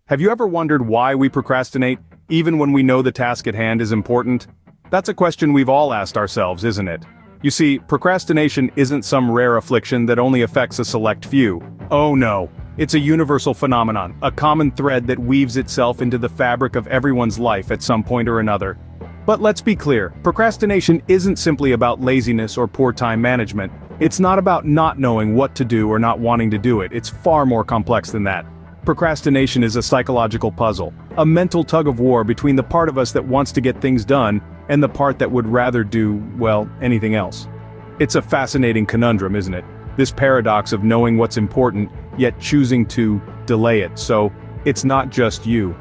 Have you ever wondered why we procrastinate, even when we know the task at hand is important? That's a question we've all asked ourselves, isn't it? You see, procrastination isn't some rare affliction that only affects a select few. Oh no, it's a universal phenomenon, a common thread that weaves itself into the fabric of everyone's life at some point or another. But let's be clear, procrastination isn't simply about laziness or poor time management. It's not about not knowing what to do or not wanting to do it. It's far more complex than that. Procrastination is a psychological puzzle, a mental tug-of-war between the part of us that wants to get things done and the part that would rather do, well, anything else. It's a fascinating conundrum, isn't it? This paradox of knowing what's important, yet choosing to delay it. So, it's not just you.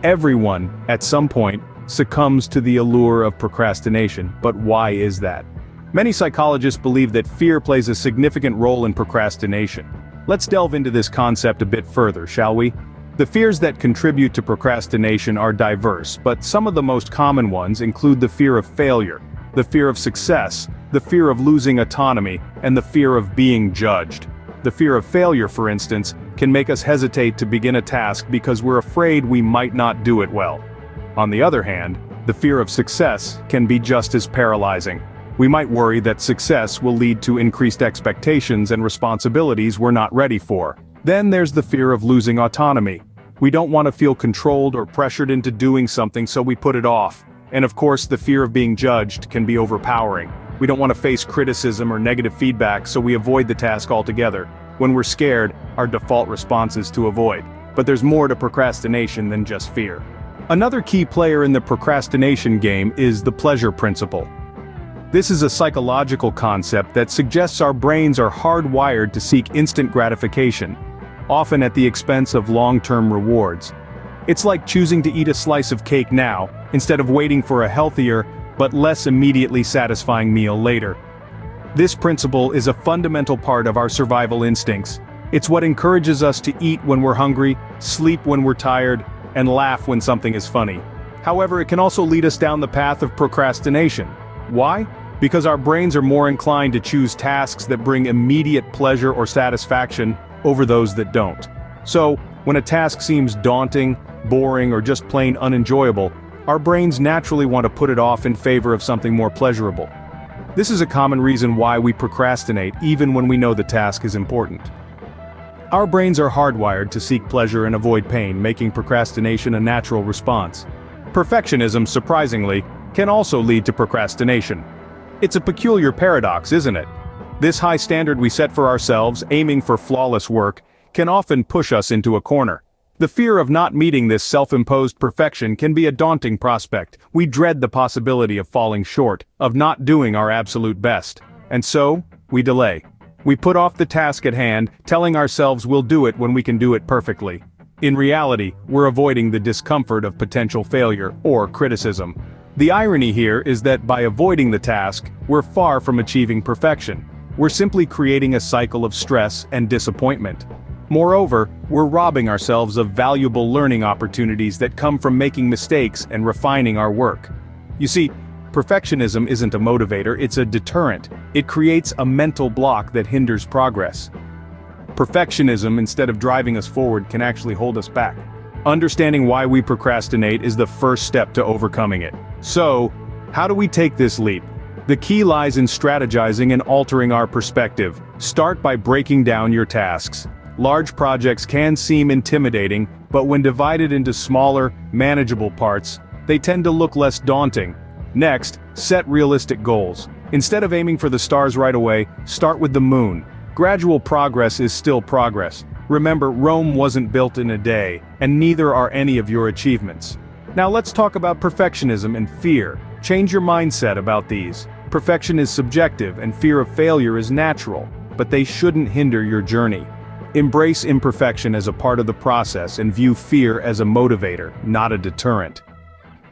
Everyone, at some point, succumbs to the allure of procrastination, but why is that? Many psychologists believe that fear plays a significant role in procrastination. Let's delve into this concept a bit further, shall we? The fears that contribute to procrastination are diverse, but some of the most common ones include the fear of failure, the fear of success, the fear of losing autonomy, and the fear of being judged. The fear of failure, for instance, can make us hesitate to begin a task because we're afraid we might not do it well. On the other hand, the fear of success can be just as paralyzing. We might worry that success will lead to increased expectations and responsibilities we're not ready for. Then there's the fear of losing autonomy. We don't want to feel controlled or pressured into doing something, so we put it off. And of course, the fear of being judged can be overpowering. We don't want to face criticism or negative feedback, so we avoid the task altogether. When we're scared, our default response is to avoid. But there's more to procrastination than just fear. Another key player in the procrastination game is the pleasure principle. This is a psychological concept that suggests our brains are hardwired to seek instant gratification, often at the expense of long-term rewards. It's like choosing to eat a slice of cake now, instead of waiting for a healthier, but less immediately satisfying meal later. This principle is a fundamental part of our survival instincts. It's what encourages us to eat when we're hungry, sleep when we're tired, and laugh when something is funny. However, it can also lead us down the path of procrastination. Why? Because our brains are more inclined to choose tasks that bring immediate pleasure or satisfaction over those that don't. So, when a task seems daunting, boring, or just plain unenjoyable, our brains naturally want to put it off in favor of something more pleasurable. This is a common reason why we procrastinate even when we know the task is important. Our brains are hardwired to seek pleasure and avoid pain, making procrastination a natural response. Perfectionism, surprisingly, can also lead to procrastination. It's a peculiar paradox, isn't it? This high standard we set for ourselves, aiming for flawless work, can often push us into a corner. The fear of not meeting this self-imposed perfection can be a daunting prospect. We dread the possibility of falling short, of not doing our absolute best. And so, we delay. We put off the task at hand, telling ourselves we'll do it when we can do it perfectly. In reality, we're avoiding the discomfort of potential failure or criticism. The irony here is that by avoiding the task, we're far from achieving perfection. We're simply creating a cycle of stress and disappointment. Moreover, we're robbing ourselves of valuable learning opportunities that come from making mistakes and refining our work. You see, perfectionism isn't a motivator, it's a deterrent. It creates a mental block that hinders progress. Perfectionism, instead of driving us forward, can actually hold us back. Understanding why we procrastinate is the first step to overcoming it. So, how do we take this leap? The key lies in strategizing and altering our perspective. Start by breaking down your tasks. Large projects can seem intimidating, but when divided into smaller, manageable parts, they tend to look less daunting. Next, set realistic goals. Instead of aiming for the stars right away, start with the moon. Gradual progress is still progress. Remember, Rome wasn't built in a day, and neither are any of your achievements. Now let's talk about perfectionism and fear. Change your mindset about these. Perfection is subjective and fear of failure is natural, but they shouldn't hinder your journey. Embrace imperfection as a part of the process and view fear as a motivator, not a deterrent.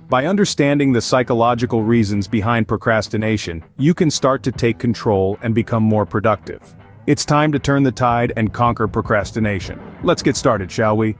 By understanding the psychological reasons behind procrastination, you can start to take control and become more productive. It's time to turn the tide and conquer procrastination. Let's get started, shall we?